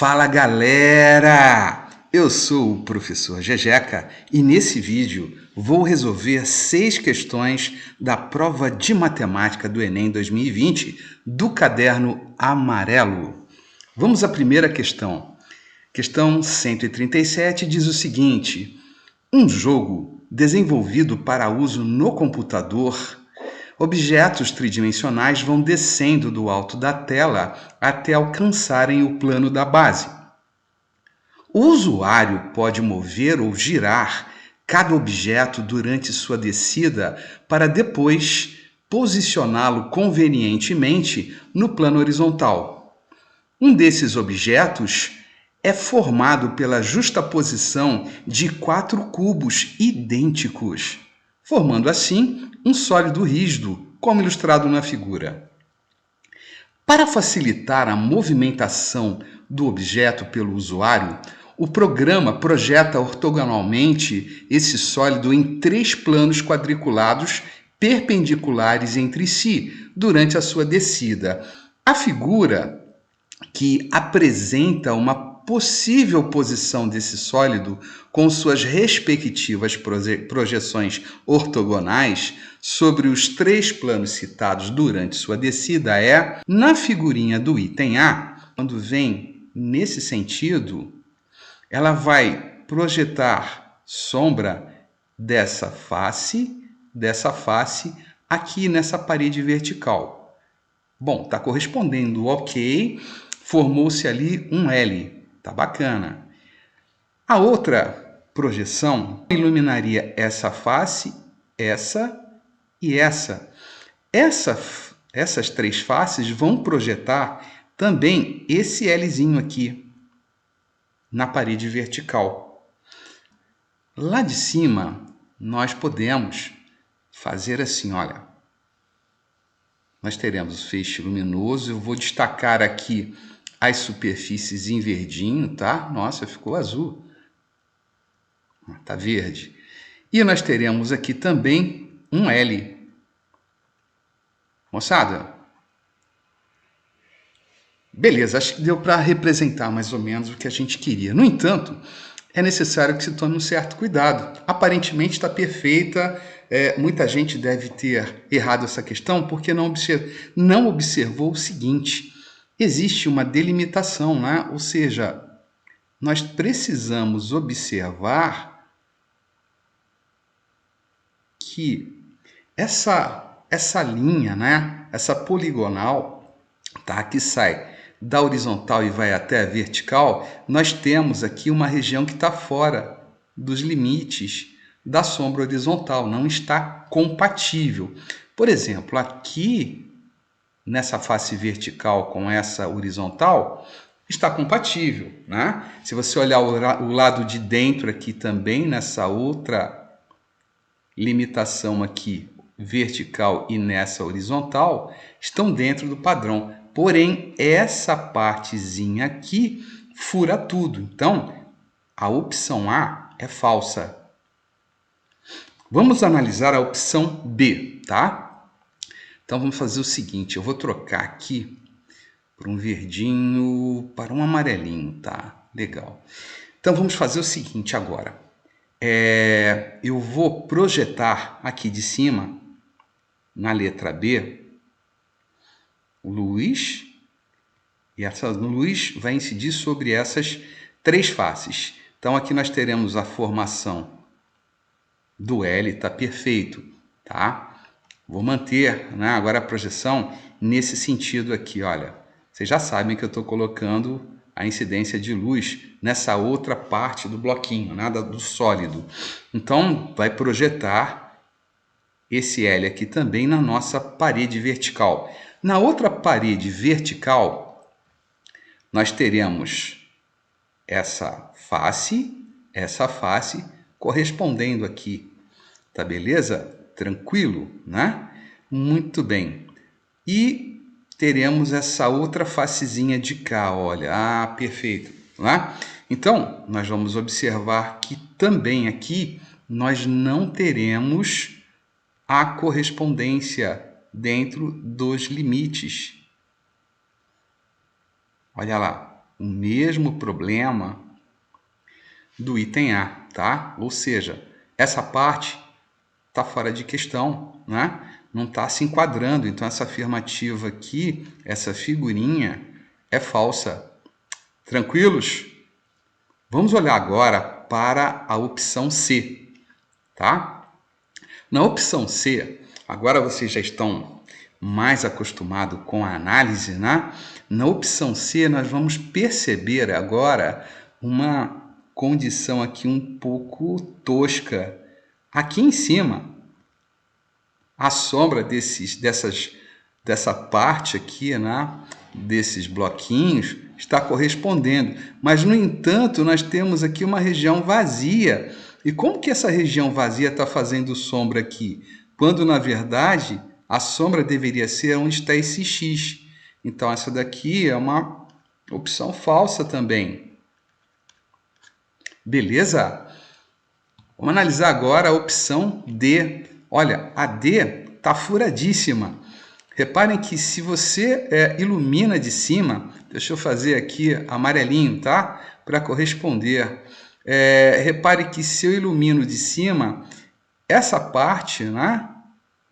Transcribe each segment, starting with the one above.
Fala galera! Eu sou o professor Jejeca e nesse vídeo vou resolver 6 questões da prova de matemática do Enem 2020 do caderno amarelo. Vamos à primeira questão. Questão 137 diz o seguinte: um jogo desenvolvido para uso no computador, objetos tridimensionais vão descendo do alto da tela até alcançarem o plano da base. O usuário pode mover ou girar cada objeto durante sua descida para depois posicioná-lo convenientemente no plano horizontal. Um desses objetos é formado pela justaposição de 4 cubos idênticos, formando assim um sólido rígido, como ilustrado na figura. Para facilitar a movimentação do objeto pelo usuário, o programa projeta ortogonalmente esse sólido em 3 planos quadriculados perpendiculares entre si durante a sua descida. A figura que apresenta uma possível posição desse sólido com suas respectivas projeções ortogonais sobre os 3 planos citados durante sua descida é, na figurinha do item A, quando vem nesse sentido, ela vai projetar sombra dessa face aqui nessa parede vertical. Bom, está correspondendo, ok, formou-se ali um L, tá bacana. A outra projeção iluminaria essa face, essa e essa. Essas 3 faces vão projetar também esse Lzinho aqui na parede vertical. Lá de cima, nós podemos fazer assim, olha. Nós teremos o feixe luminoso, eu vou destacar aqui as superfícies em verdinho, tá? Nossa, ficou azul. Tá verde. E nós teremos aqui também um L. Moçada, beleza, acho que deu para representar mais ou menos o que a gente queria. No entanto, é necessário que se tome um certo cuidado. Aparentemente está perfeita, muita gente deve ter errado essa questão porque não observou o seguinte: existe uma delimitação, né? Ou seja, nós precisamos observar que essa linha, né? Essa poligonal, tá? Que sai da horizontal e vai até a vertical, nós temos aqui uma região que está fora dos limites da sombra horizontal, não está compatível. Por exemplo, aqui nessa face vertical com essa horizontal, está compatível, né? Se você olhar o lado de dentro aqui também, nessa outra limitação aqui vertical e nessa horizontal, estão dentro do padrão. Porém, essa partezinha aqui fura tudo. Então, a opção A é falsa. Vamos analisar a opção B, tá? Então, vamos fazer o seguinte, eu vou trocar aqui para um verdinho, para um amarelinho, tá? Legal. Então, vamos fazer o seguinte agora. Eu vou projetar aqui de cima, na letra B, luz, e essa luz vai incidir sobre essas 3 faces. Então, aqui nós teremos a formação do L, tá perfeito, tá? Vou manter, né, agora a projeção nesse sentido aqui, olha. Vocês já sabem que eu estou colocando a incidência de luz nessa outra parte do bloquinho, nada do sólido. Então, vai projetar esse L aqui também na nossa parede vertical. Na outra parede vertical, nós teremos essa face correspondendo aqui. Tá beleza? Tranquilo, né? Muito bem. E teremos essa outra facezinha de cá, olha. Ah, perfeito, né? Então, nós vamos observar que também aqui nós não teremos a correspondência dentro dos limites. Olha lá, o mesmo problema do item A, tá? Ou seja, essa parte está fora de questão, né? Não está se enquadrando. Então, essa afirmativa aqui, essa figurinha, é falsa. Tranquilos? Vamos olhar agora para a opção C, tá? Na opção C, agora vocês já estão mais acostumados com a análise, né? Na opção C, nós vamos perceber agora uma condição aqui um pouco tosca. Aqui em cima, a sombra dessa parte aqui, né? Desses bloquinhos, está correspondendo. Mas, no entanto, nós temos aqui uma região vazia. E como que essa região vazia está fazendo sombra aqui? Quando, na verdade, a sombra deveria ser onde está esse X. Então, essa daqui é uma opção falsa também. Beleza? Vamos analisar agora a opção D. Olha, a D está furadíssima. Reparem que se você ilumina de cima, deixa eu fazer aqui amarelinho, tá? Para corresponder. Repare que se eu ilumino de cima, essa parte, né,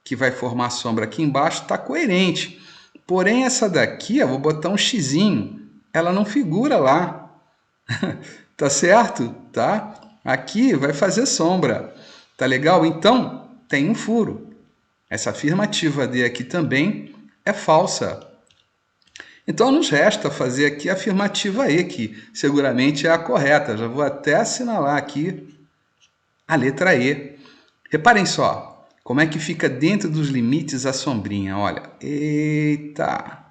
que vai formar a sombra aqui embaixo, está coerente. Porém, essa daqui, eu vou botar um xizinho, ela não figura lá. Tá certo? Tá? Aqui vai fazer sombra. Tá legal? Então, tem um furo. Essa afirmativa D aqui também é falsa. Então, nos resta fazer aqui a afirmativa E, que seguramente é a correta. Já vou até assinalar aqui a letra E. Reparem só, como é que fica dentro dos limites a sombrinha. Olha, eita!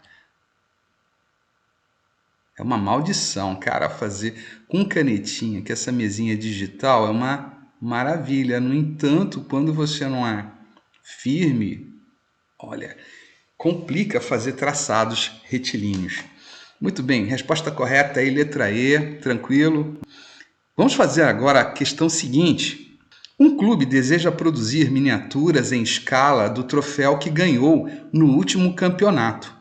É uma maldição, cara, fazer com canetinha, que essa mesinha digital é uma maravilha. No entanto, quando você não é firme, olha, complica fazer traçados retilíneos. Muito bem, resposta correta aí, letra E, tranquilo. Vamos fazer agora a questão seguinte. Um clube deseja produzir miniaturas em escala do troféu que ganhou no último campeonato.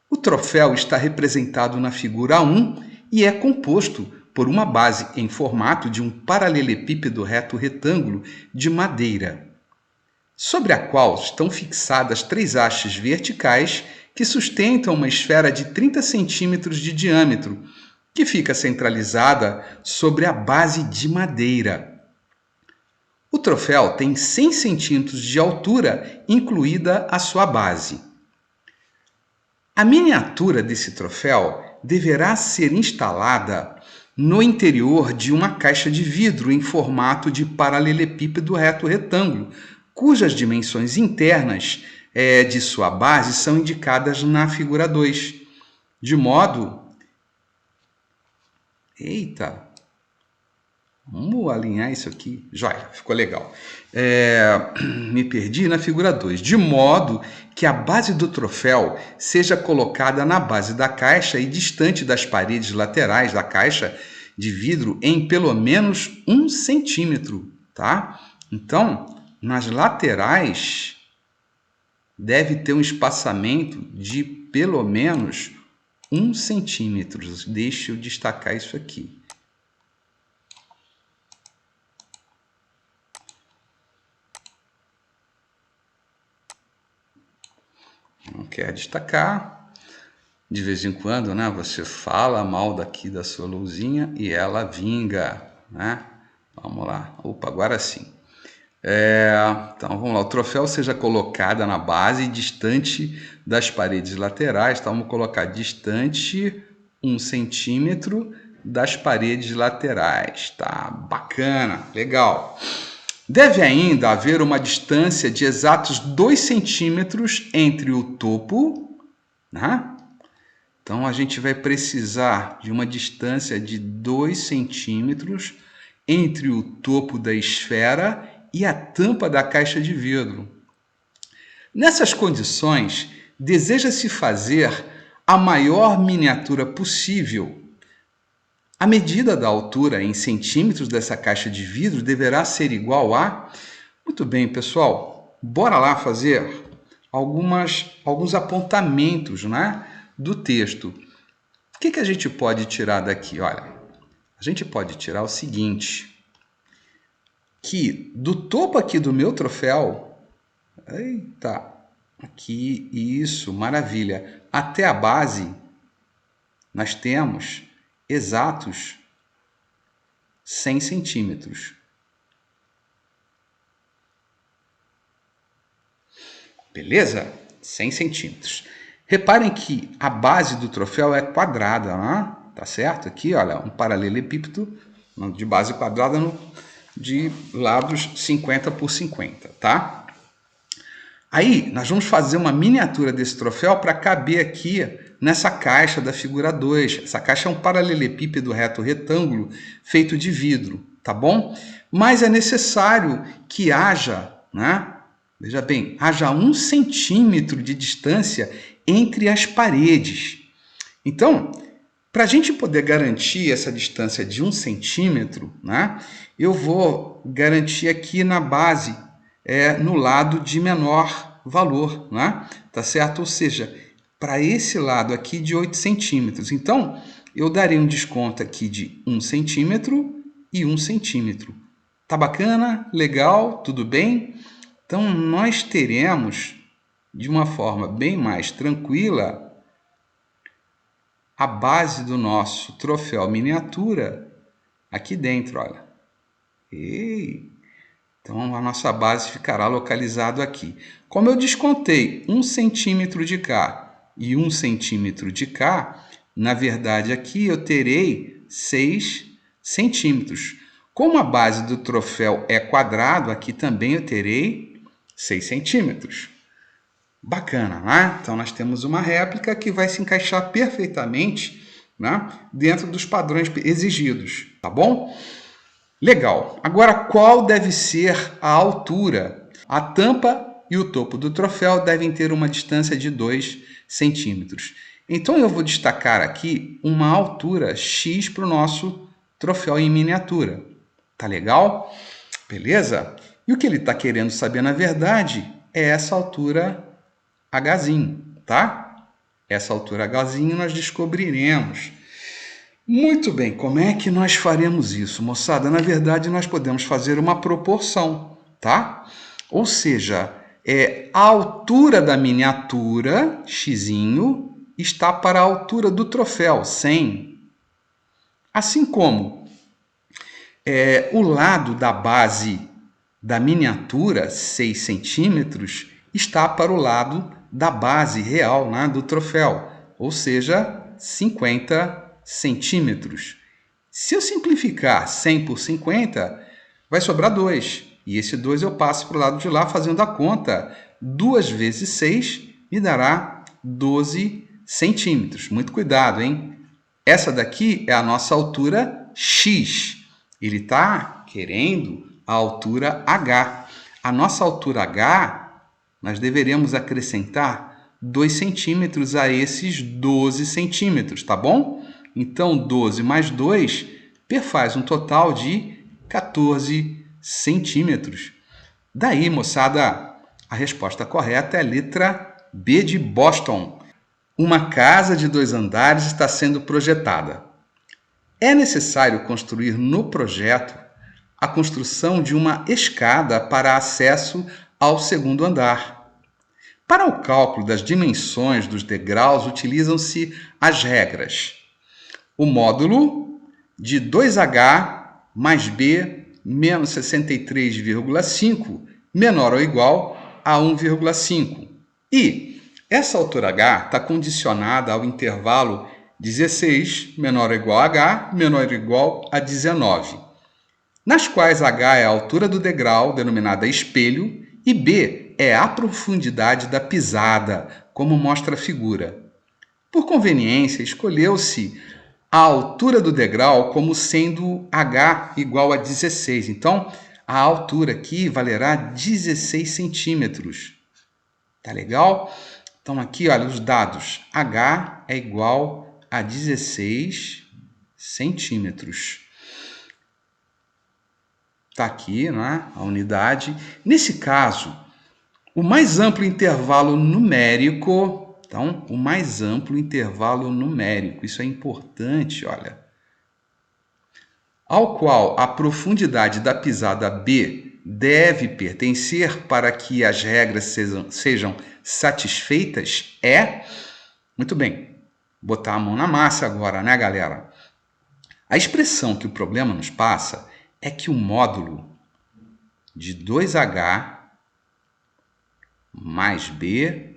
O troféu está representado na figura 1 e é composto por uma base em formato de um paralelepípedo reto retângulo de madeira, sobre a qual estão fixadas 3 hastes verticais que sustentam uma esfera de 30 centímetros de diâmetro, que fica centralizada sobre a base de madeira. O troféu tem 100 centímetros de altura, incluída a sua base. A miniatura desse troféu deverá ser instalada no interior de uma caixa de vidro em formato de paralelepípedo reto retângulo, cujas dimensões internas de sua base são indicadas na figura 2, de modo... Eita! Vamos alinhar isso aqui. Joia, ficou legal. Me perdi na figura 2. De modo que a base do troféu seja colocada na base da caixa e distante das paredes laterais da caixa de vidro em pelo menos 1 centímetro, tá? Então, nas laterais deve ter um espaçamento de pelo menos 1 centímetro. Deixa eu destacar isso aqui. Não quer destacar. De vez em quando, né, você fala mal daqui da sua luzinha e ela vinga, né? Vamos lá. Opa, agora sim. Então, vamos lá. O troféu seja colocada na base, distante das paredes laterais. Então, vamos colocar distante 1 centímetro das paredes laterais. Tá bacana, legal. Deve ainda haver uma distância de exatos 2 centímetros entre o topo, né? Então, a gente vai precisar de uma distância de 2 centímetros entre o topo da esfera e a tampa da caixa de vidro. Nessas condições, deseja-se fazer a maior miniatura possível. A medida da altura em centímetros dessa caixa de vidro deverá ser igual a... Muito bem, pessoal, bora lá fazer alguns apontamentos, né, do texto. O que a gente pode tirar daqui? Olha, a gente pode tirar o seguinte, que do topo aqui do meu troféu, eita, aqui, isso, maravilha, até a base, nós temos exatos 100 centímetros. Beleza? 100 centímetros. Reparem que a base do troféu é quadrada, né? Tá certo? Aqui, olha, um paralelepípedo de base quadrada de lados 50 por 50, tá? Aí, nós vamos fazer uma miniatura desse troféu para caber aqui nessa caixa da figura 2. Essa caixa é um paralelepípedo reto retângulo feito de vidro, tá bom? Mas é necessário que haja, né? Veja bem, haja 1 centímetro de distância entre as paredes. Então, para a gente poder garantir essa distância de 1 centímetro, né, eu vou garantir aqui na base, no lado de menor valor, né? Tá certo? Ou seja, para esse lado aqui de 8 centímetros. Então, eu darei um desconto aqui de 1 centímetro e 1 centímetro. Tá bacana? Legal? Tudo bem? Então, nós teremos, de uma forma bem mais tranquila, a base do nosso troféu miniatura aqui dentro, olha. Então, a nossa base ficará localizado aqui. Como eu descontei 1 centímetro de cá e 1 centímetro de cá, na verdade aqui eu terei 6 centímetros. Como a base do troféu é quadrado, aqui também eu terei 6 centímetros. Bacana, né? Então, nós temos uma réplica que vai se encaixar perfeitamente, né, dentro dos padrões exigidos, tá bom? Legal. Agora, qual deve ser a altura? A tampa e o topo do troféu devem ter uma distância de 2 centímetros. Então, eu vou destacar aqui uma altura X para o nosso troféu em miniatura. Tá legal? Beleza? E o que ele está querendo saber, na verdade, é essa altura Hzinho, tá? Essa altura Hzinho nós descobriremos. Muito bem, como é que nós faremos isso, moçada? Na verdade, nós podemos fazer uma proporção, tá? Ou seja, a altura da miniatura, xzinho, está para a altura do troféu, 100. Assim como o lado da base da miniatura, 6 centímetros, está para o lado da base real, né, do troféu, ou seja, 50 centímetros. Se eu simplificar 100 por 50, vai sobrar 2. E esse 2 eu passo para o lado de lá fazendo a conta. 2 vezes 6 me dará 12 centímetros. Muito cuidado, hein? Essa daqui é a nossa altura X. Ele está querendo a altura H. A nossa altura H, nós deveremos acrescentar 2 centímetros a esses 12 centímetros, tá bom? Então, 12 mais 2 faz um total de 14 centímetros. Daí, moçada, a resposta correta é a letra B de Boston. Uma casa de 2 andares está sendo projetada. É necessário construir no projeto a construção de uma escada para acesso ao segundo andar. Para o cálculo das dimensões dos degraus, utilizam-se as regras. O módulo de 2H mais B menos 63,5 menor ou igual a 1,5. E essa altura H está condicionada ao intervalo 16 menor ou igual a H menor ou igual a 19, nas quais H é a altura do degrau, denominada espelho, e B é a profundidade da pisada, como mostra a figura. Por conveniência, escolheu-se a altura do degrau como sendo H igual a 16. Então, a altura aqui valerá 16 centímetros. Tá legal? Então, aqui, olha, os dados. H é igual a 16 centímetros. Está aqui, né, a unidade. Nesse caso, o mais amplo intervalo numérico Então, o mais amplo intervalo numérico, isso é importante, olha. Ao qual a profundidade da pisada B deve pertencer para que as regras sejam satisfeitas é... Muito bem, botar a mão na massa agora, né, galera? A expressão que o problema nos passa é que o módulo de 2H mais B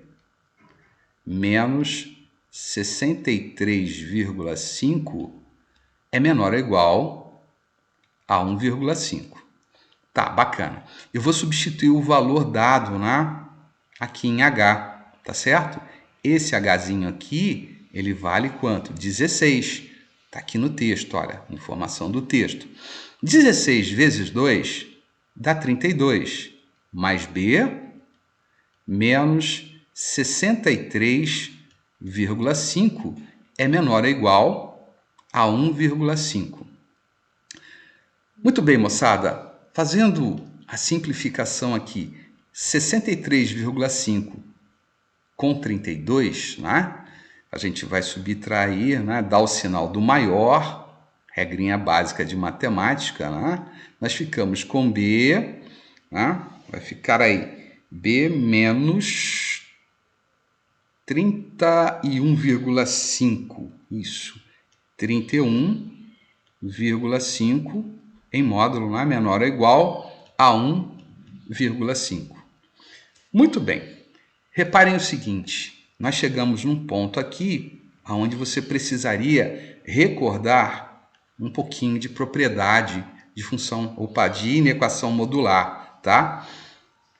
menos 63,5 é menor ou igual a 1,5. Tá, bacana. Eu vou substituir o valor dado, né, aqui em H, tá certo? Esse Hzinho aqui, ele vale quanto? 16. Tá aqui no texto, olha, informação do texto. 16 vezes 2 dá 32, mais B menos 63,5 é menor ou igual a 1,5. Muito bem, moçada. Fazendo a simplificação aqui, 63,5 com 32, né? A gente vai subtrair, né? Dar o sinal do maior, regrinha básica de matemática, né? Nós ficamos com B, né? Vai ficar aí B menos 31,5, isso, 31,5 em módulo, né? Menor ou igual a 1,5. Muito bem. Reparem o seguinte, nós chegamos num ponto aqui onde você precisaria recordar um pouquinho de propriedade de função, de inequação modular, tá?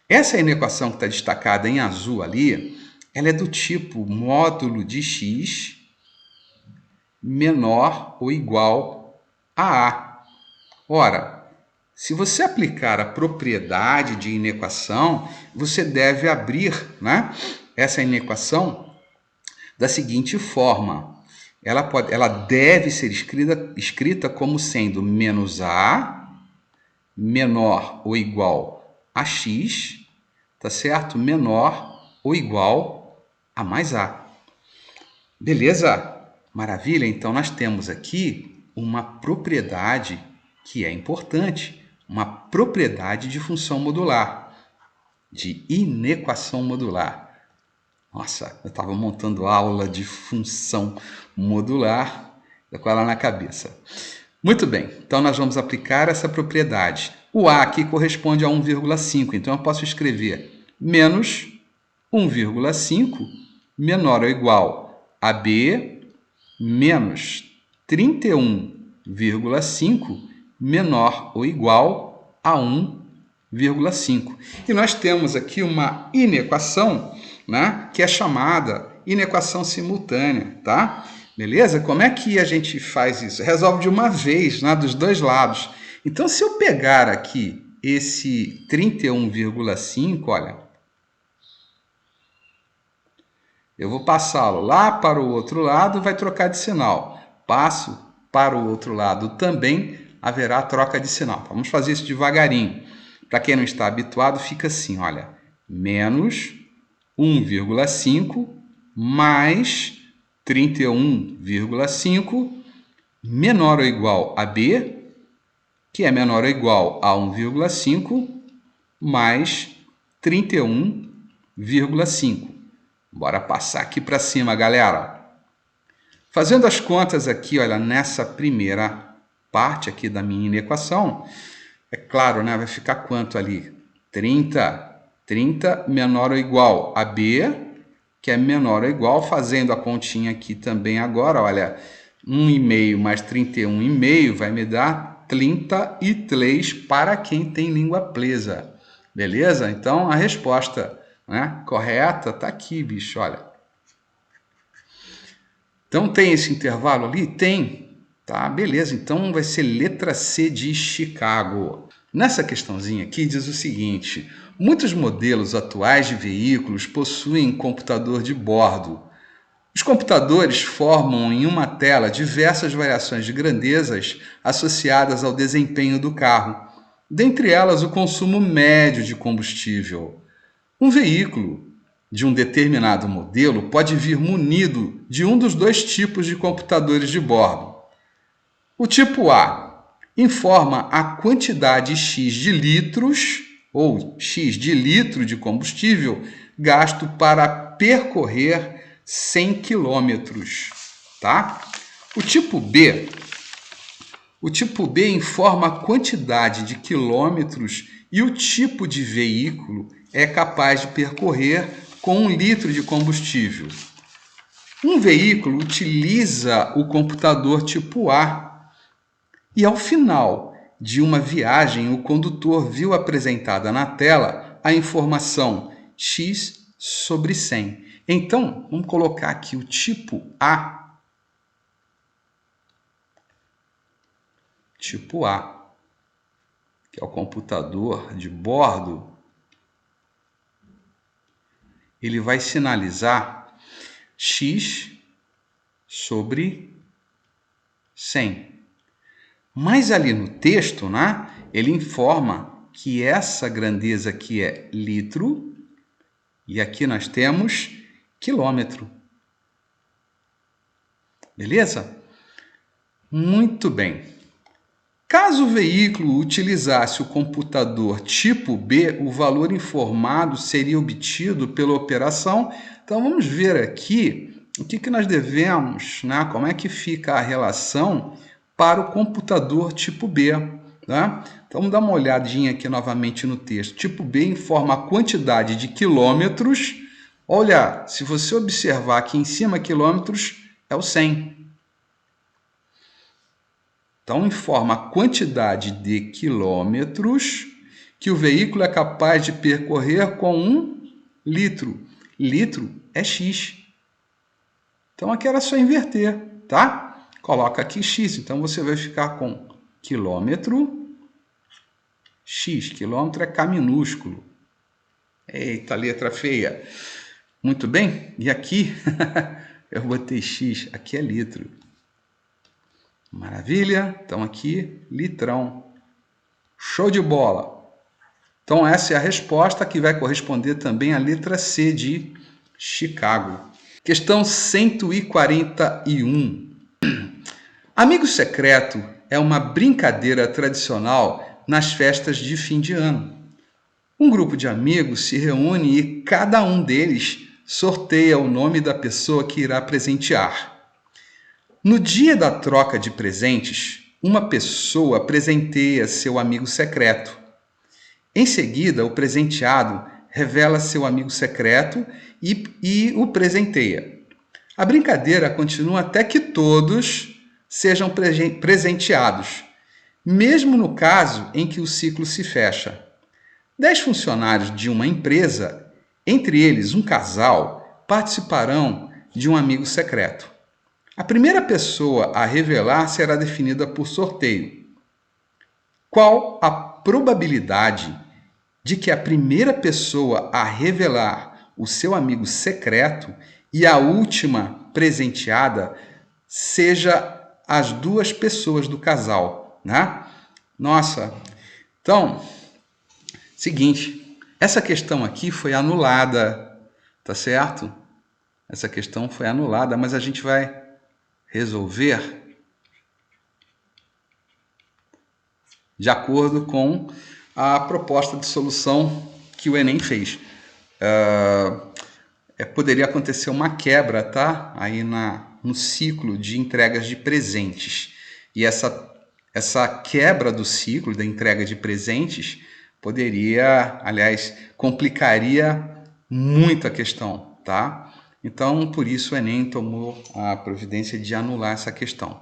Essa inequação que está destacada em azul ali, ela é do tipo módulo de x menor ou igual a A. Ora, se você aplicar a propriedade de inequação, você deve abrir, né, essa inequação da seguinte forma. Ela deve ser escrita como sendo menos A menor ou igual a x, tá certo? Menor ou igual a mais A. Beleza? Maravilha? Então, nós temos aqui uma propriedade que é importante, uma propriedade de função modular, de inequação modular. Nossa, eu estava montando aula de função modular, com ela na cabeça. Muito bem, então nós vamos aplicar essa propriedade. O A aqui corresponde a 1,5, então eu posso escrever menos 1,5 menor ou igual a B menos 31,5 menor ou igual a 1,5. E nós temos aqui uma inequação, né, que é chamada inequação simultânea, tá? Beleza? Como é que a gente faz isso? Resolve de uma vez, né, dos dois lados. Então, se eu pegar aqui esse 31,5, olha, eu vou passá-lo lá para o outro lado, vai trocar de sinal. Passo para o outro lado também, haverá troca de sinal. Vamos fazer isso devagarinho. Para quem não está habituado, fica assim, olha, menos 1,5 mais 31,5 menor ou igual a B, que é menor ou igual a 1,5 mais 31,5. Bora passar aqui para cima, galera. Fazendo as contas aqui, olha, nessa primeira parte aqui da minha inequação, é claro, né, vai ficar quanto ali? 30 menor ou igual a B, que é menor ou igual, fazendo a continha aqui também agora, olha, 1,5 mais 31,5 vai me dar 33 para quem tem língua presa. Beleza? Então, a resposta, né, correta está aqui, bicho, olha. Então, tem esse intervalo ali? Tem. Tá, beleza. Então, vai ser letra C de Chicago. Nessa questãozinha aqui diz o seguinte: muitos modelos atuais de veículos possuem computador de bordo. Os computadores formam em uma tela diversas variações de grandezas associadas ao desempenho do carro, dentre elas o consumo médio de combustível. Um veículo de um determinado modelo pode vir munido de um dos dois tipos de computadores de bordo. O tipo A informa a quantidade X de litros ou X de litro de combustível gasto para percorrer 100 quilômetros, tá? O tipo B informa a quantidade de quilômetros e o tipo de veículo é capaz de percorrer com 1 litro de combustível. Um veículo utiliza o computador tipo A e, ao final de uma viagem, o condutor viu apresentada na tela a informação X sobre 100. Então, vamos colocar aqui o tipo A. Tipo A, que é o computador de bordo, ele vai sinalizar X sobre 100. Mas ali no texto, né, ele informa que essa grandeza aqui é litro e aqui nós temos quilômetro. Beleza? Muito bem. Caso o veículo utilizasse o computador tipo B, o valor informado seria obtido pela operação. Então, vamos ver aqui o que nós devemos, né? Como é que fica a relação para o computador tipo B. Tá? Então, vamos dar uma olhadinha aqui novamente no texto. Tipo B informa a quantidade de quilômetros. Olha, se você observar aqui em cima, quilômetros é o 100. Então, informa a quantidade de quilômetros que o veículo é capaz de percorrer com 1 litro. Litro é X. Então, aqui era só inverter, tá? Coloca aqui X. Então, você vai ficar com quilômetro X. Quilômetro é K minúsculo. Eita, letra feia. Muito bem. E aqui, eu botei X. Aqui é litro. Maravilha, então aqui, litrão. Show de bola! Então essa é a resposta que vai corresponder também à letra C de Chicago. Questão 141. Amigo secreto é uma brincadeira tradicional nas festas de fim de ano. Um grupo de amigos se reúne e cada um deles sorteia o nome da pessoa que irá presentear. No dia da troca de presentes, uma pessoa presenteia seu amigo secreto. Em seguida, o presenteado revela seu amigo secreto e o presenteia. A brincadeira continua até que todos sejam presenteados, mesmo no caso em que o ciclo se fecha. 10 funcionários de uma empresa, entre eles um casal, participarão de um amigo secreto. A primeira pessoa a revelar será definida por sorteio. Qual a probabilidade de que a primeira pessoa a revelar o seu amigo secreto e a última presenteada seja as duas pessoas do casal, né? Nossa, então, seguinte, essa questão aqui foi anulada, tá certo? Essa questão foi anulada, mas a gente vai resolver de acordo com a proposta de solução que o Enem fez. Poderia acontecer uma quebra, tá? Aí no ciclo de entregas de presentes. E essa quebra do ciclo da entrega de presentes poderia, aliás, complicaria muito a questão, tá? Então, por isso o Enem tomou a providência de anular essa questão.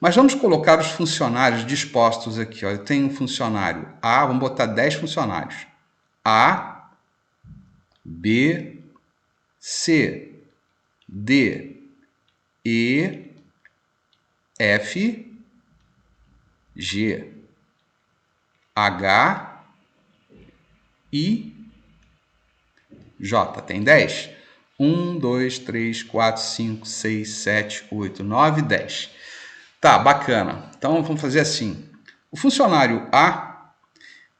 Mas vamos colocar os funcionários dispostos aqui. Ó. Eu tenho um funcionário A, vamos botar 10 funcionários. A, B, C, D, E, F, G, H, I, J. Tem 10? 1, 2, 3, 4, 5, 6, 7, 8, 9, 10. Tá, bacana. Então, vamos fazer assim. O funcionário A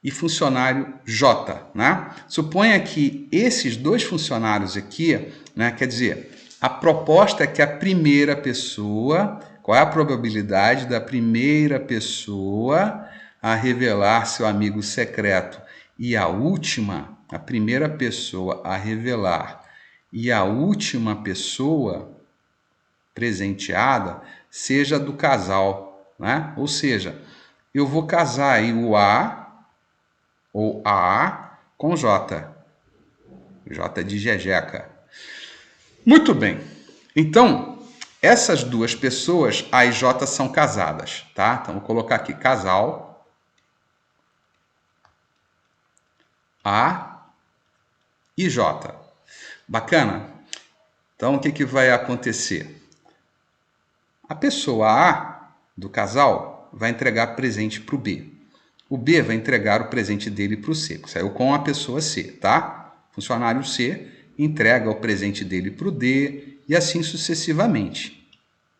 e funcionário J, né? Suponha que esses dois funcionários aqui, né, quer dizer, a proposta é que a primeira pessoa, qual é a probabilidade da primeira pessoa a revelar seu amigo secreto e a última, a primeira pessoa a revelar e a última pessoa presenteada seja do casal, né? Ou seja, eu vou casar aí o A ou A com J. J de Jejeca. Muito bem. Então, essas duas pessoas, A e J, são casadas, tá? Então, vou colocar aqui casal A e J. Bacana? Então, o que vai acontecer? A pessoa A do casal vai entregar presente para o B. O B vai entregar o presente dele para o C. Saiu com a pessoa C, tá? Funcionário C entrega o presente dele para o D e assim sucessivamente,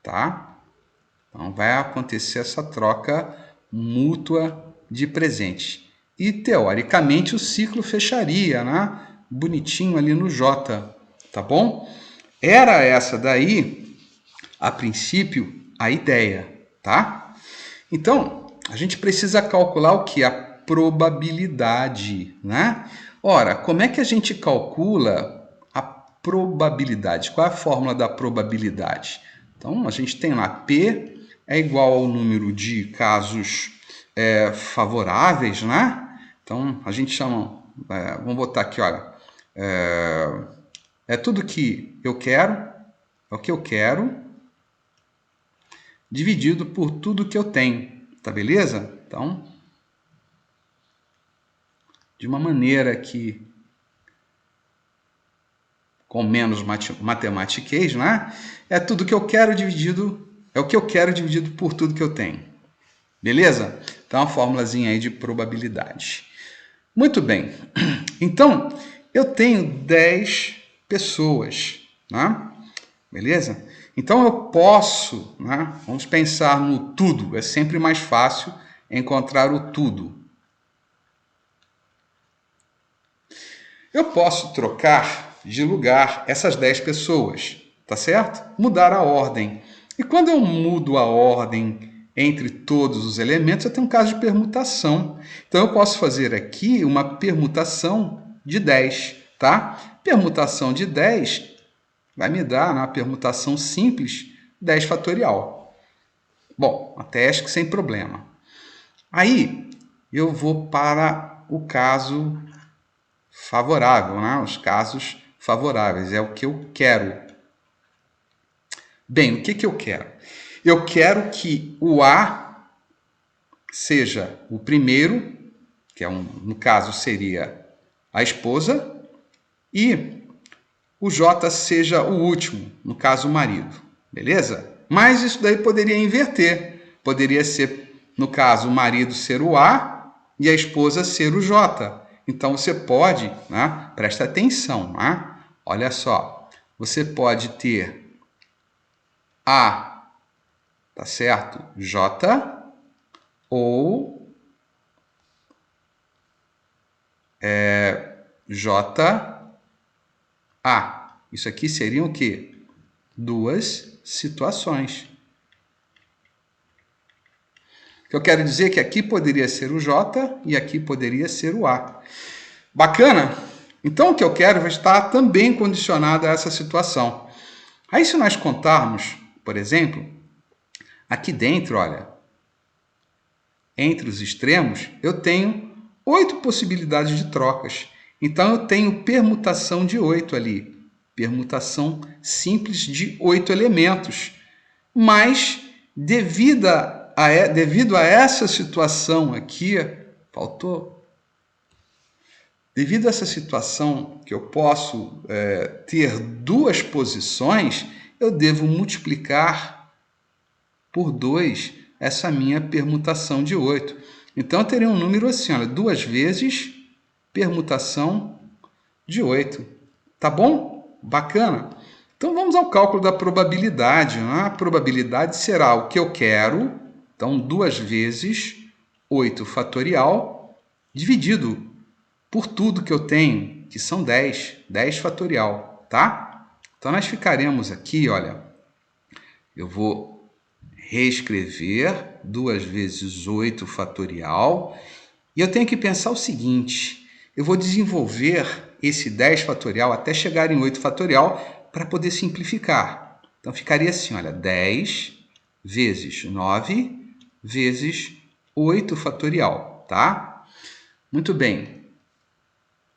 tá? Então, vai acontecer essa troca mútua de presente. E, teoricamente, o ciclo fecharia, né? Bonitinho ali no J, tá bom? Era essa daí, a princípio, a ideia, tá? Então, a gente precisa calcular o que? A probabilidade, né? Ora, como é que a gente calcula a probabilidade? Qual é a fórmula da probabilidade? Então, a gente tem lá P é igual ao número de casos favoráveis, né? Então, a gente chama, vamos botar aqui, olha, é tudo que eu quero, é o que eu quero, dividido por tudo que eu tenho, tá beleza? Então, de uma maneira que, com menos matematiquez, né? É tudo que eu quero dividido, é o que eu quero dividido por tudo que eu tenho. Beleza? Então, a fórmulazinha aí de probabilidade. Muito bem. Então, eu tenho 10 pessoas, né? Beleza? Então, eu posso, né? Vamos pensar no tudo. É sempre mais fácil encontrar o tudo. Eu posso trocar de lugar essas 10 pessoas, tá certo? Mudar a ordem. E quando eu mudo a ordem entre todos os elementos, eu tenho um caso de permutação. Então, eu posso fazer aqui uma permutação de 10, tá? Permutação de 10 vai me dar, na permutação simples, 10 fatorial. Bom, até acho que sem problema. Aí, eu vou para o caso favorável, né? Os casos favoráveis, é o que eu quero. Bem, o que eu quero? Eu quero que o A seja o primeiro, que no caso seria a esposa, e o J seja o último, no caso o marido, beleza? Mas isso daí poderia inverter, poderia ser, no caso, o marido ser o A e a esposa ser o J. Então, você pode, né? Presta atenção, né? Olha só, você pode ter A, tá certo? J, ou J, A. Isso aqui seriam o quê? Duas situações. O que eu quero dizer é que aqui poderia ser o J e aqui poderia ser o A. Bacana? Então, o que eu quero vai estar também condicionado a essa situação. Aí, se nós contarmos, por exemplo, aqui dentro, olha, entre os extremos, eu tenho 8 possibilidades de trocas. Então, eu tenho permutação de 8 ali. Permutação simples de 8 elementos. Mas, devido a essa situação aqui, faltou... Devido a essa situação que eu posso ter duas posições, eu devo multiplicar por 2 essa minha permutação de 8. Então, eu teria um número assim, olha, 2 vezes permutação de 8. Tá bom? Bacana? Então, vamos ao cálculo da probabilidade. Né? A probabilidade será o que eu quero, então, 2 vezes 8 fatorial, dividido por tudo que eu tenho, que são 10 fatorial, tá? Então, nós ficaremos aqui, olha, eu vou reescrever 2 vezes 8 fatorial, e eu tenho que pensar o seguinte, eu vou desenvolver esse 10 fatorial até chegar em 8 fatorial para poder simplificar. Então, ficaria assim, olha, 10 vezes 9 vezes 8 fatorial, tá? Muito bem.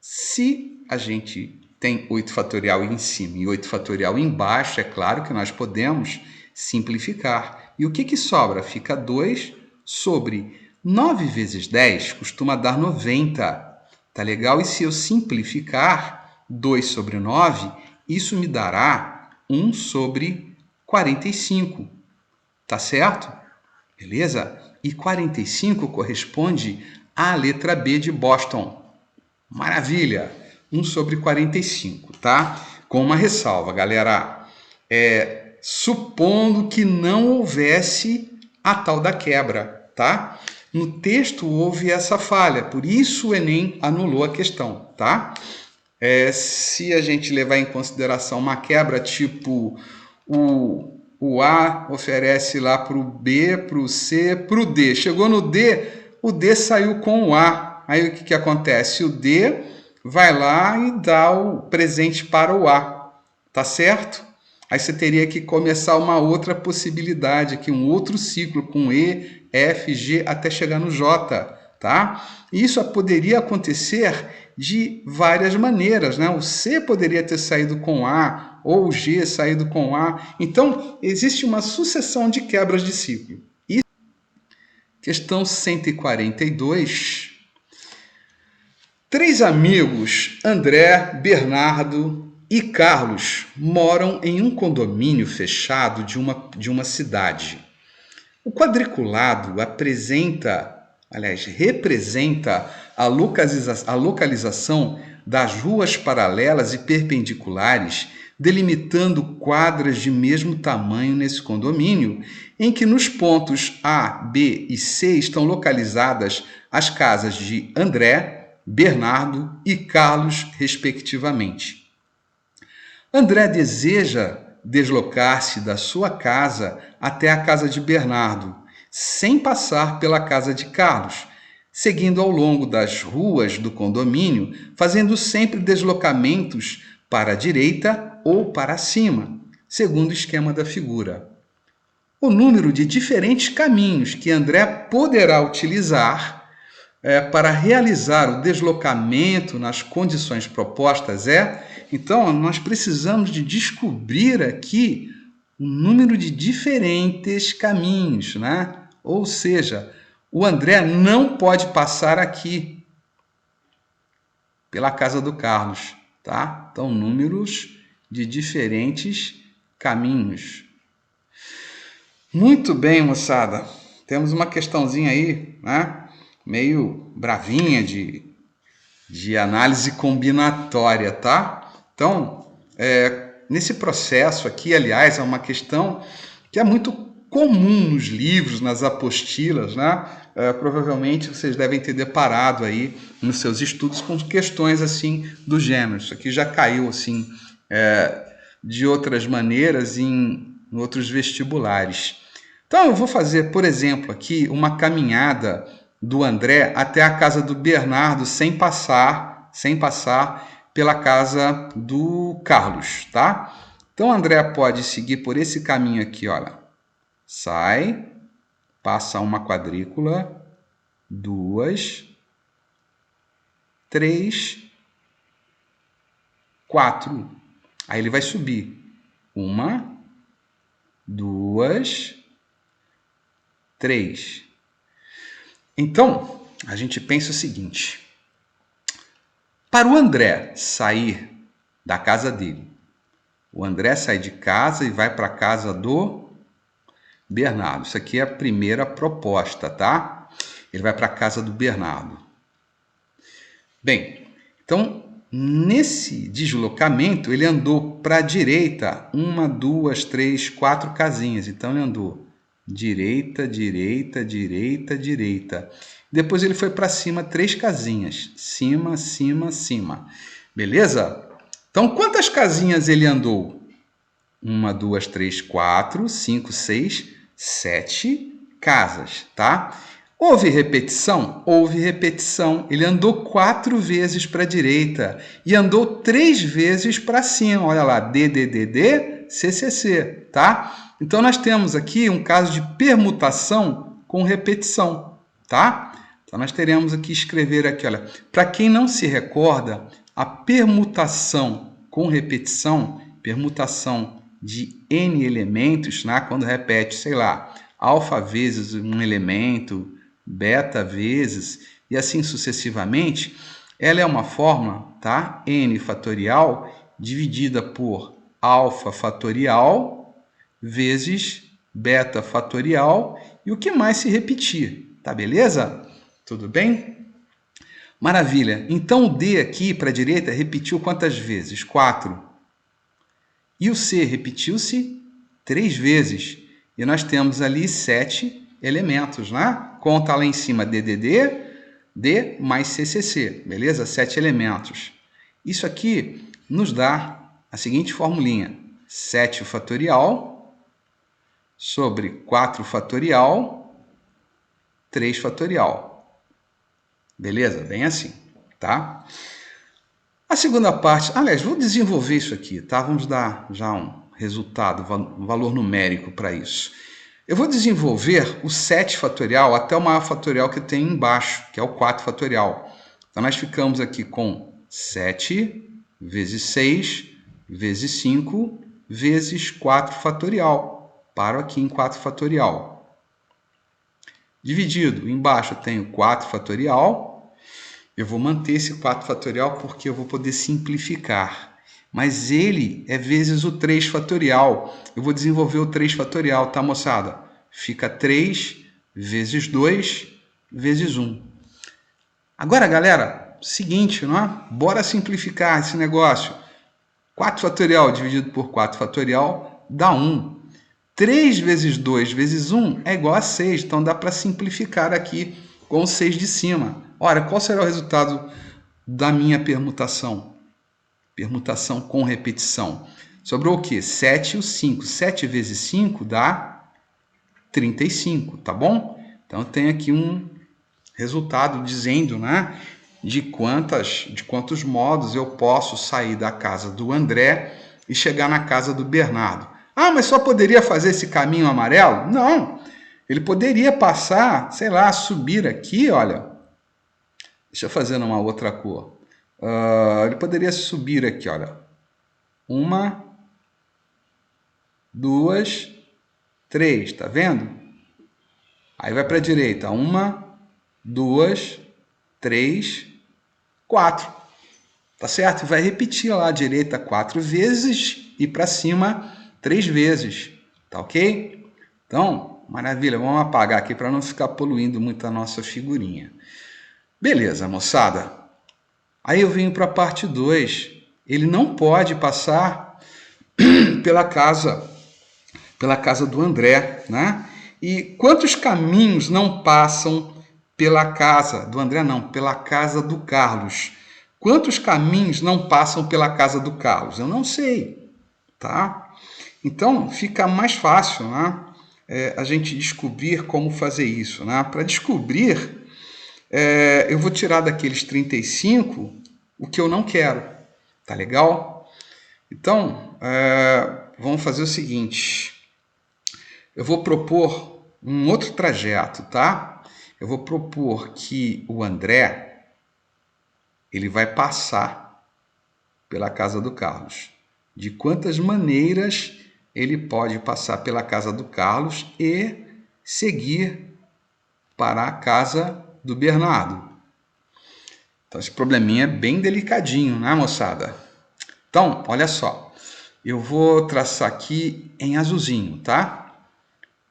Se a gente tem 8 fatorial em cima e 8 fatorial embaixo, é claro que nós podemos simplificar. E o que sobra? Fica 2 sobre 9 vezes 10 costuma dar 90. Tá legal? E se eu simplificar 2 sobre 9, isso me dará 1 sobre 45. Tá certo? Beleza? E 45 corresponde à letra B de Boston. Maravilha! 1 sobre 45, tá? Com uma ressalva, galera. Supondo que não houvesse a tal da quebra, tá? No texto houve essa falha, por isso o Enem anulou a questão, tá? Se a gente levar em consideração uma quebra tipo o A oferece lá para o B, para o C, para o D. Chegou no D, o D saiu com o A. Aí o que acontece? O D vai lá e dá o presente para o A, tá certo? Aí você teria que começar uma outra possibilidade aqui, um outro ciclo com E, F, G até chegar no J, tá? Isso poderia acontecer de várias maneiras, né? O C poderia ter saído com A, ou o G saído com A. Então, existe uma sucessão de quebras de ciclo. E questão 142. 3 amigos, André, Bernardo e Carlos, moram em um condomínio fechado de uma cidade. O quadriculado representa a localização das ruas paralelas e perpendiculares, delimitando quadras de mesmo tamanho nesse condomínio, em que nos pontos A, B e C estão localizadas as casas de André, Bernardo e Carlos, respectivamente. André deseja deslocar-se da sua casa até a casa de Bernardo, sem passar pela casa de Carlos, seguindo ao longo das ruas do condomínio, fazendo sempre deslocamentos para a direita ou para cima, segundo o esquema da figura. O número de diferentes caminhos que André poderá utilizar para realizar o deslocamento nas condições propostas então, nós precisamos de descobrir aqui o número de diferentes caminhos, né? Ou seja, o André não pode passar aqui pela casa do Carlos, tá? Então, números de diferentes caminhos. Muito bem, moçada. Temos uma questãozinha aí, né? Meio bravinha de análise combinatória, tá? Então, nesse processo aqui, aliás, é uma questão que é muito comum nos livros, nas apostilas, né? Provavelmente vocês devem ter deparado aí nos seus estudos com questões assim do gênero. Isso aqui já caiu assim de outras maneiras em outros vestibulares. Então, eu vou fazer, por exemplo, aqui uma caminhada do André até a casa do Bernardo sem passar pela casa do Carlos, tá? Então, André pode seguir por esse caminho aqui, olha. Sai, passa uma quadrícula, 2, 3, 4. Aí ele vai subir. 1, 2, 3. Então, a gente pensa o seguinte. Para o André sair da casa dele, o André sai de casa e vai para a casa do Bernardo. Isso aqui é a primeira proposta, tá? Ele vai para a casa do Bernardo. Bem, então, nesse deslocamento, ele andou para a direita 1, 2, 3, 4 casinhas. Então, ele andou direita, direita, direita, direita. Depois ele foi para cima 3 casinhas. Cima, cima, cima. Beleza? Então, quantas casinhas ele andou? 1, 2, 3, 4, 5, 6, 7 casas, tá? Houve repetição? Houve repetição. Ele andou 4 vezes para a direita e andou 3 vezes para cima. Olha lá, D, D, D, D, C, C, C, tá? Então, nós temos aqui um caso de permutação com repetição, tá? Então, nós teremos aqui escrever aqui, olha, para quem não se recorda, a permutação com repetição, permutação de N elementos, né? Quando repete, sei lá, alfa vezes um elemento, beta vezes, e assim sucessivamente, ela é uma forma, tá? N fatorial dividida por alfa fatorial vezes beta fatorial e o que mais se repetir, tá beleza? Tudo bem? Maravilha. Então o D aqui para a direita repetiu quantas vezes? 4. E o C repetiu-se 3 vezes. E nós temos ali 7 elementos, né? Conta lá em cima DDD, D mais CCC, beleza? 7 elementos. Isso aqui nos dá a seguinte formulinha. 7 fatorial sobre 4 fatorial, 3 fatorial. Beleza? Bem assim, tá? A segunda parte, aliás, vou desenvolver isso aqui, tá? Vamos dar já um resultado, um valor numérico para isso. Eu vou desenvolver o 7 fatorial até o maior fatorial que tem embaixo, que é o 4 fatorial. Então, nós ficamos aqui com 7 vezes 6 vezes 5 vezes 4 fatorial. Paro aqui em 4 fatorial. Dividido, embaixo eu tenho 4 fatorial. Eu vou manter esse 4 fatorial porque eu vou poder simplificar. Mas ele é vezes o 3 fatorial. Eu vou desenvolver o 3 fatorial, tá, moçada? Fica 3 vezes 2 vezes 1. Agora, galera, seguinte, não é? Bora simplificar esse negócio. 4 fatorial dividido por 4 fatorial dá 1. 3 vezes 2 vezes 1 é igual a 6. Então, dá para simplificar aqui com o 6 de cima. Ora, qual será o resultado da minha permutação? Permutação com repetição. Sobrou o quê? 7 e o 5. 7 vezes 5 dá 35, tá bom? Então, eu tenho aqui um resultado dizendo, né, de quantos modos eu posso sair da casa do André e chegar na casa do Bernardo. Ah, mas só poderia fazer esse caminho amarelo? Não. Ele poderia passar, sei lá, subir aqui, olha. Deixa eu fazer numa outra cor. Ele poderia subir aqui, olha. 1, 2, 3, tá vendo? Aí vai para a direita. 1, 2, 3, 4. Tá certo? Vai repetir lá à direita 4 vezes e para cima 3 vezes. Tá ok? Então, maravilha. Vamos apagar aqui para não ficar poluindo muito a nossa figurinha. Beleza, moçada. Aí eu venho para a parte 2. Ele não pode passar pela casa do André, né? E quantos caminhos não passam pela casa do André? Não, pela casa do Carlos. Quantos caminhos não passam pela casa do Carlos? Eu não sei, tá? Então, fica mais fácil, né? A gente descobrir como fazer isso, né? Para descobrir, eu vou tirar daqueles 35 o que eu não quero, tá legal? Então, vamos fazer o seguinte. Eu vou propor um outro trajeto, tá? Eu vou propor que o André, ele vai passar pela casa do Carlos. De quantas maneiras ele pode passar pela casa do Carlos e seguir para a casa do Bernardo. Então, esse probleminha é bem delicadinho, né, moçada? Então, olha só. Eu vou traçar aqui em azulzinho, tá?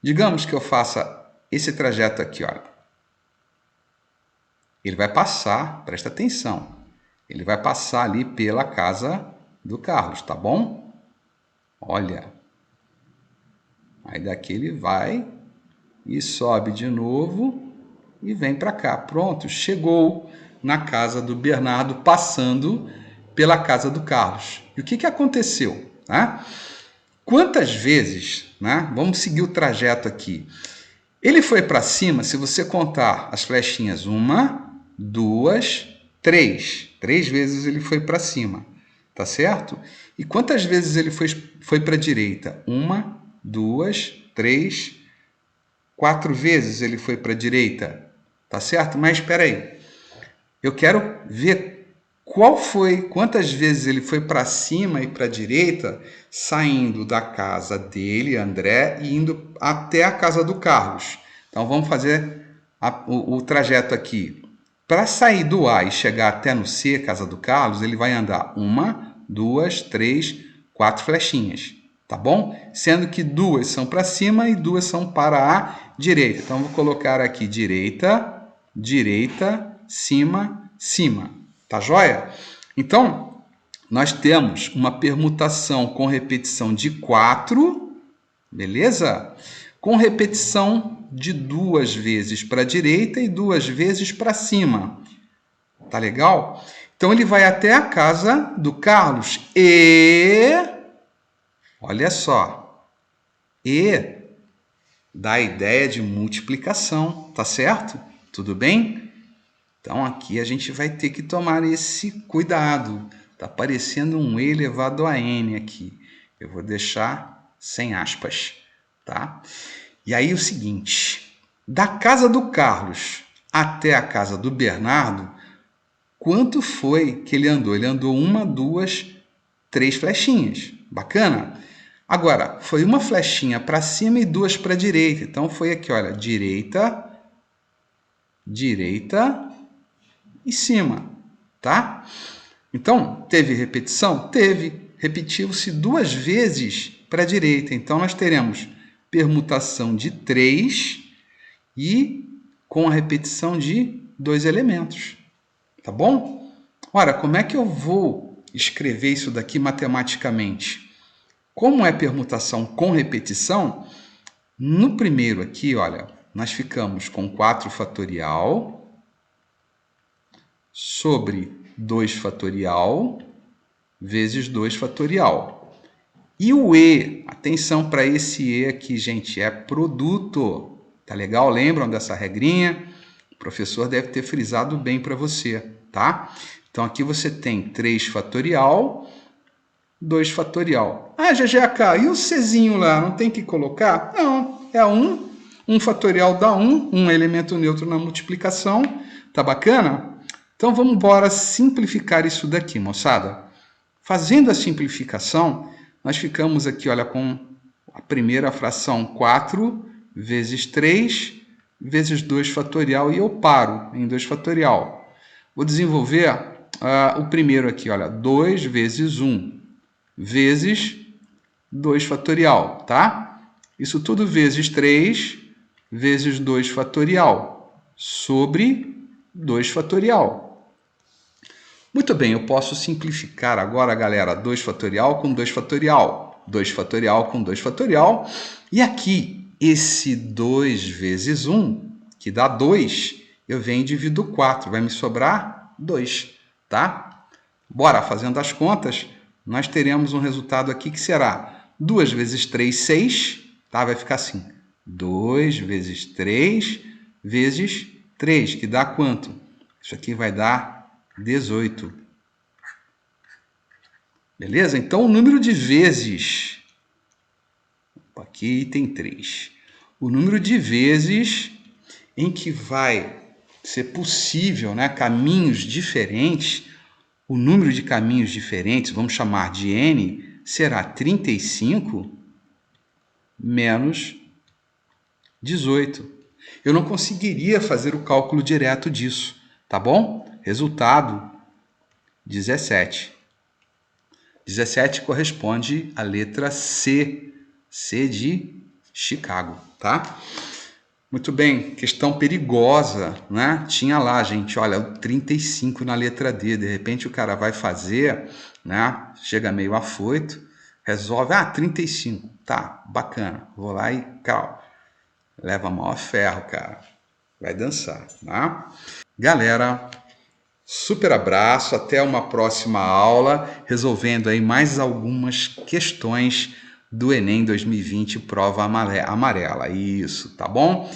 Digamos que eu faça esse trajeto aqui, olha. Ele vai passar, presta atenção, ele vai passar ali pela casa do Carlos, tá bom? Olha. Aí daqui ele vai e sobe de novo e vem para cá. Pronto, chegou na casa do Bernardo, passando pela casa do Carlos. E o que aconteceu? Né? Quantas vezes, né? Vamos seguir o trajeto aqui. Ele foi para cima, se você contar as flechinhas, 1, 2, 3. 3 vezes ele foi para cima, tá certo? E quantas vezes ele foi para a direita? 1, 2, 3, 4 vezes ele foi para a direita, tá certo? Mas espera aí, eu quero ver quantas vezes ele foi para cima e para a direita, saindo da casa dele, André, e indo até a casa do Carlos. Então vamos fazer o trajeto aqui. Para sair do A e chegar até no C, casa do Carlos, ele vai andar 1, 2, 3, 4 flechinhas, tá bom? Sendo que 2 são para cima e 2 são para a direita. Então vou colocar aqui direita, direita, cima, cima. Tá joia? Então, nós temos uma permutação com repetição de 4, beleza? Com repetição de 2 vezes para a direita e 2 vezes para cima. Tá legal? Então, ele vai até a casa do Carlos e... Olha só. E dá a ideia de multiplicação, tá certo? Tudo bem? Então, aqui a gente vai ter que tomar esse cuidado. Está parecendo um E elevado a N aqui. Eu vou deixar sem aspas, tá? E aí o seguinte, da casa do Carlos até a casa do Bernardo, quanto foi que ele andou? Ele andou 1, 2, 3 flechinhas. Bacana? Agora, foi uma flechinha para cima e 2 para a direita. Então, foi aqui, olha, direita, direita e cima, tá? Então, teve repetição? Teve. Repetiu-se 2 vezes para a direita. Então, nós teremos permutação de 3 e com a repetição de 2 elementos. Tá bom? Ora, como é que eu vou escrever isso daqui matematicamente? Como é permutação com repetição, no primeiro aqui, olha, nós ficamos com 4 fatorial sobre 2 fatorial vezes 2 fatorial. E o E, atenção para esse E aqui, gente, é produto. Tá legal? Lembram dessa regrinha? O professor deve ter frisado bem para você, tá? Então, aqui você tem 3 fatorial, 2 fatorial. Ah, GGK, e o Czinho lá, não tem que colocar? Não, é 1. 1 fatorial dá 1, um elemento neutro na multiplicação. Tá bacana? Então, vamos embora simplificar isso daqui, moçada. Fazendo a simplificação, nós ficamos aqui, olha, com a primeira fração 4 vezes 3 vezes 2 fatorial e eu paro em 2 fatorial. Vou desenvolver o primeiro aqui, olha, 2 vezes 1 vezes 2 fatorial, tá? Isso tudo vezes 3 vezes 2 fatorial sobre 2 fatorial. Muito bem, eu posso simplificar agora, galera, 2 fatorial com 2 fatorial, 2 fatorial com 2 fatorial, e aqui, esse 2 vezes 1, que dá 2, eu venho e divido 4, vai me sobrar 2, tá? Bora, fazendo as contas, nós teremos um resultado aqui que será 2 vezes 3, 6, tá? Vai ficar assim, 2 vezes 3 vezes 3, que dá quanto? Isso aqui vai dar 18. Beleza? Então, o número de vezes... Aqui tem 3. O número de vezes em que vai ser possível, né, caminhos diferentes, o número de caminhos diferentes, vamos chamar de N, será 35 menos 18. Eu não conseguiria fazer o cálculo direto disso, tá bom? Resultado, 17. 17 corresponde à letra C. C de Chicago, tá? Muito bem, questão perigosa, né? Tinha lá, gente, olha, o 35 na letra D. De repente o cara vai fazer, né? Chega meio afoito, resolve, 35. Tá, bacana. Vou lá e, calma. Leva maior ferro, cara. Vai dançar, tá? Galera, super abraço, até uma próxima aula, resolvendo aí mais algumas questões do Enem 2020, prova amarela. Isso, tá bom?